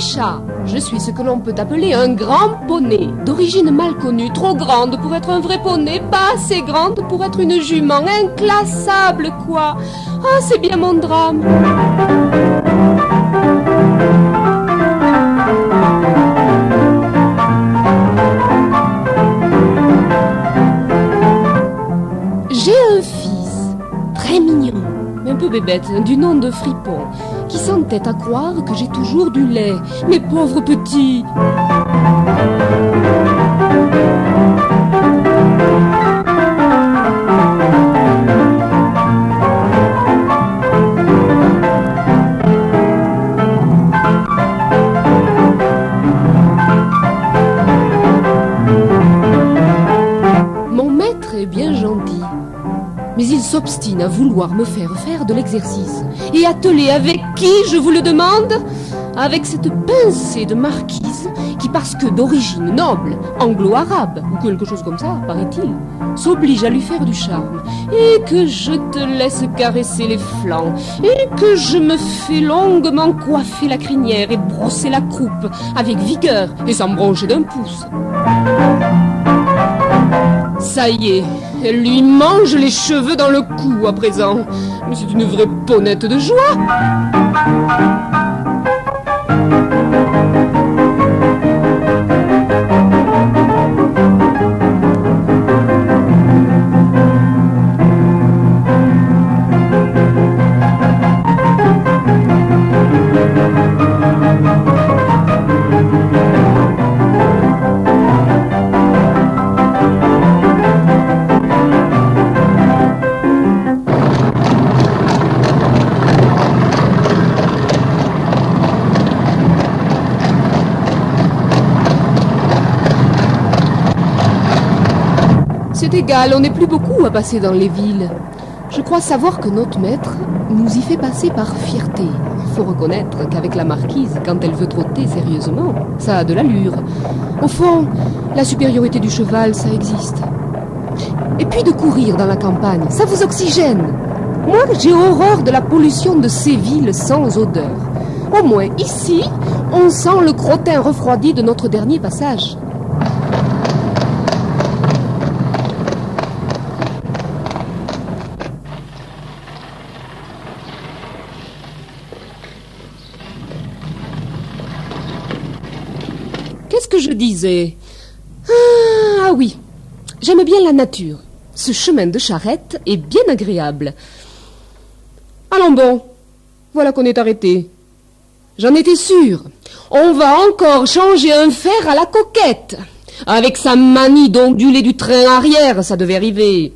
Aïcha, je suis ce que l'on peut appeler un grand poney, d'origine mal connue, trop grande pour être un vrai poney, pas assez grande pour être une jument, inclassable quoi. Ah, c'est bien mon drame. J'ai un fils, très mignon, un peu bébête, du nom de Fripon, qui s'entête à croire que j'ai toujours du lait. Mes pauvres petits. Mon maître est bien gentil. Mais il s'obstine à vouloir me faire de l'exercice. Et atteler avec qui, je vous le demande? Avec cette pincée de marquise qui, parce que d'origine noble, anglo-arabe, ou quelque chose comme ça, paraît-il, s'oblige à lui faire du charme. Et que je te laisse caresser les flancs, et que je me fais longuement coiffer la crinière et brosser la croupe, avec vigueur et sans broncher d'un pouce. Ça y est, elle lui mange les cheveux dans le cou à présent. Mais c'est une vraie ponette de joie. C'est égal, on n'est plus beaucoup à passer dans les villes. Je crois savoir que notre maître nous y fait passer par fierté. Il faut reconnaître qu'avec la marquise, quand elle veut trotter sérieusement, ça a de l'allure. Au fond, la supériorité du cheval, ça existe. Et puis de courir dans la campagne, ça vous oxygène. Moi, j'ai horreur de la pollution de ces villes sans odeur. Au moins, ici, on sent le crottin refroidi de notre dernier passage. Qu'est-ce que je disais? Ah oui, j'aime bien la nature. Ce chemin de charrette est bien agréable. Allons bon, voilà qu'on est arrêté. J'en étais sûre. On va encore changer un fer à la coquette. Avec sa manie d'onduler du train arrière, ça devait arriver.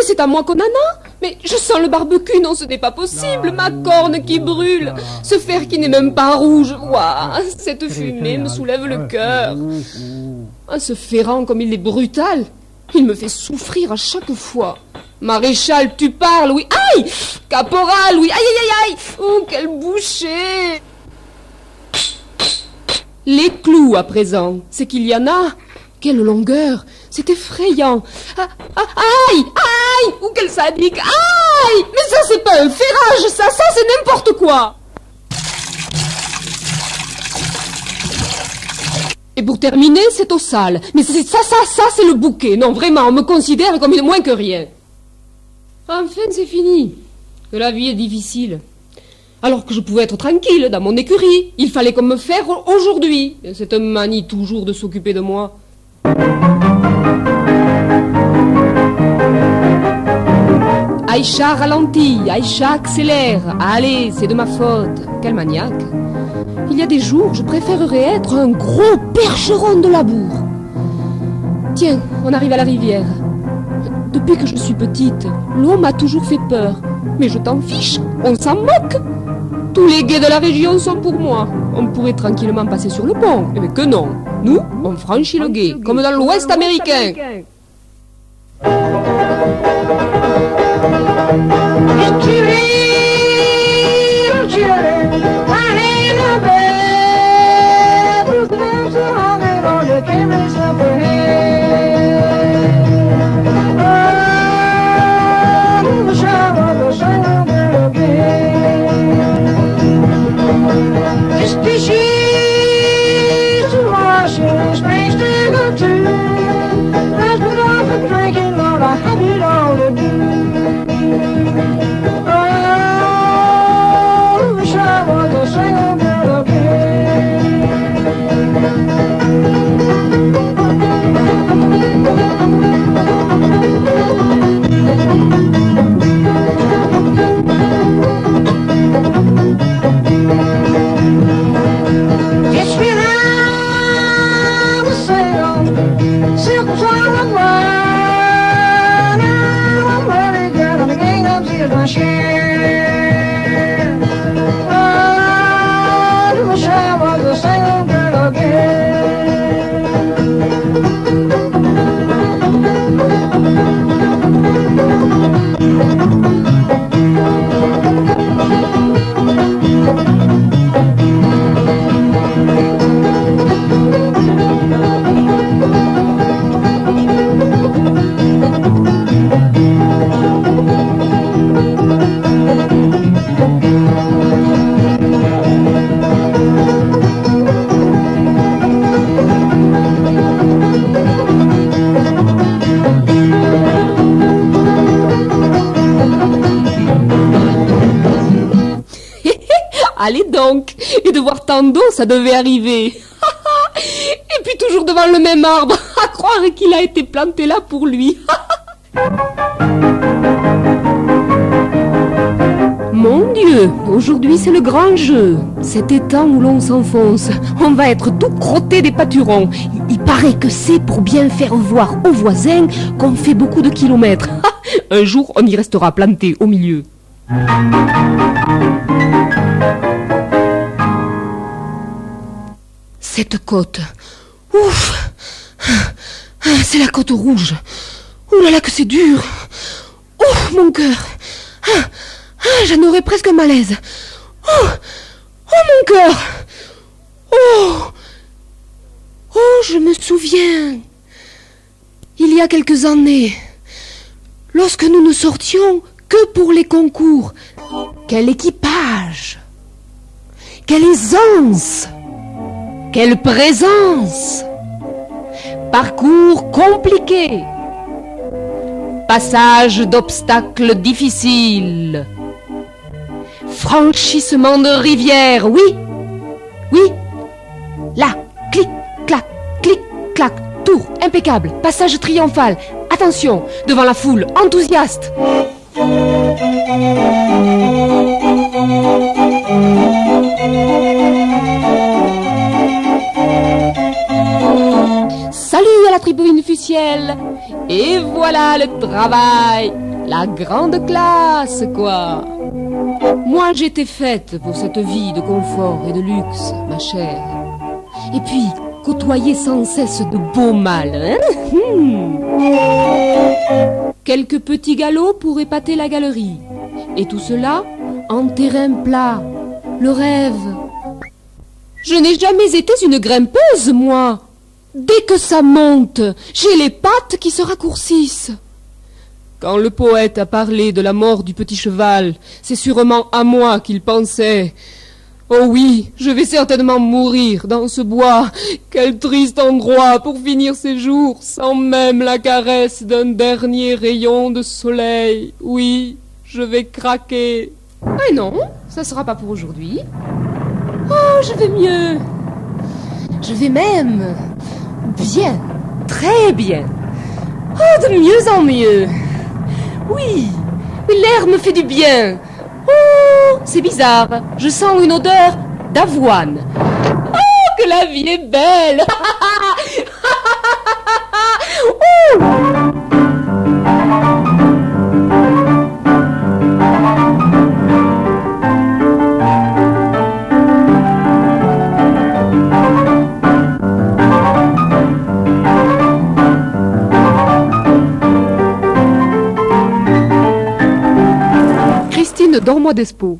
C'est à moi qu'on en a. Mais je sens le barbecue, non, ce n'est pas possible. Ma corne qui brûle, ce fer qui n'est même pas rouge. Ouah, cette fumée me soulève le cœur. Ah, ce Ferrand, comme il est brutal, il me fait souffrir à chaque fois. Maréchal, tu parles, oui. Aïe! Caporal, oui. Aïe, aïe, aïe, aïe. Oh, quel boucher! Les clous, à présent, c'est qu'il y en a. Quelle longueur! C'est effrayant. Aïe! Aïe! Ou quel sadique! Aïe! Mais ça, c'est pas un ferrage, ça c'est n'importe quoi! Et pour terminer, c'est au sale. Mais ça, c'est le bouquet. Non, vraiment, on me considère comme moins que rien. Enfin, c'est fini. Que la vie est difficile. Alors que je pouvais être tranquille dans mon écurie. Il fallait qu'on me fasse aujourd'hui. Cette manie toujours de s'occuper de moi. Aïcha ralentit, Aïcha accélère. Allez, c'est de ma faute. Quel maniaque. Il y a des jours, je préférerais être un gros percheron de labour. Tiens, on arrive à la rivière. Depuis que je suis petite, l'eau m'a toujours fait peur. Mais je t'en fiche, on s'en moque. Tous les gays de la région sont pour moi. On pourrait tranquillement passer sur le pont. Mais que non. Nous, on franchit le gué, comme dans l'Ouest américain. Allez donc, et de voir tant d'eau, ça devait arriver. Et puis toujours devant le même arbre, à croire qu'il a été planté là pour lui. Mon Dieu, aujourd'hui c'est le grand jeu. Cet étang où l'on s'enfonce, on va être tout crotté des pâturons. Il paraît que c'est pour bien faire voir aux voisins qu'on fait beaucoup de kilomètres. Un jour, on y restera planté au milieu. Cette côte, ouf, c'est la côte rouge. Ouh là là que c'est dur. Ouf, mon cœur. J'en aurais presque un malaise. Oh, mon cœur. Oh, je me souviens. Il y a quelques années, lorsque nous ne sortions que pour les concours, quel équipage, quelle aisance, quelle présence. Parcours compliqué, passage d'obstacles difficiles, franchissement de rivières, oui, là, clic, clac, tour, impeccable, passage triomphal, attention, devant la foule, enthousiaste. Salut à la tribune officielle. Et voilà le travail, la grande classe, quoi. Moi, j'étais faite pour cette vie de confort et de luxe, ma chère. Et puis, côtoyer sans cesse de beaux mâles, hein. Quelques petits galops pour épater la galerie. Et tout cela en terrain plat, le rêve. Je n'ai jamais été une grimpeuse, moi. Dès que ça monte, j'ai les pattes qui se raccourcissent. Quand le poète a parlé de la mort du petit cheval, c'est sûrement à moi qu'il pensait. Oh oui, je vais certainement mourir dans ce bois. Quel triste endroit pour finir ses jours, sans même la caresse d'un dernier rayon de soleil. Oui, je vais craquer. Ah non, ça sera pas pour aujourd'hui. Oh, je vais mieux. Je vais même bien, très bien. Oh, de mieux en mieux. Oui, l'air me fait du bien. Oh, c'est bizarre, je sens une odeur d'avoine. Oh, que la vie est belle. Oh. Dors-moi d'espo.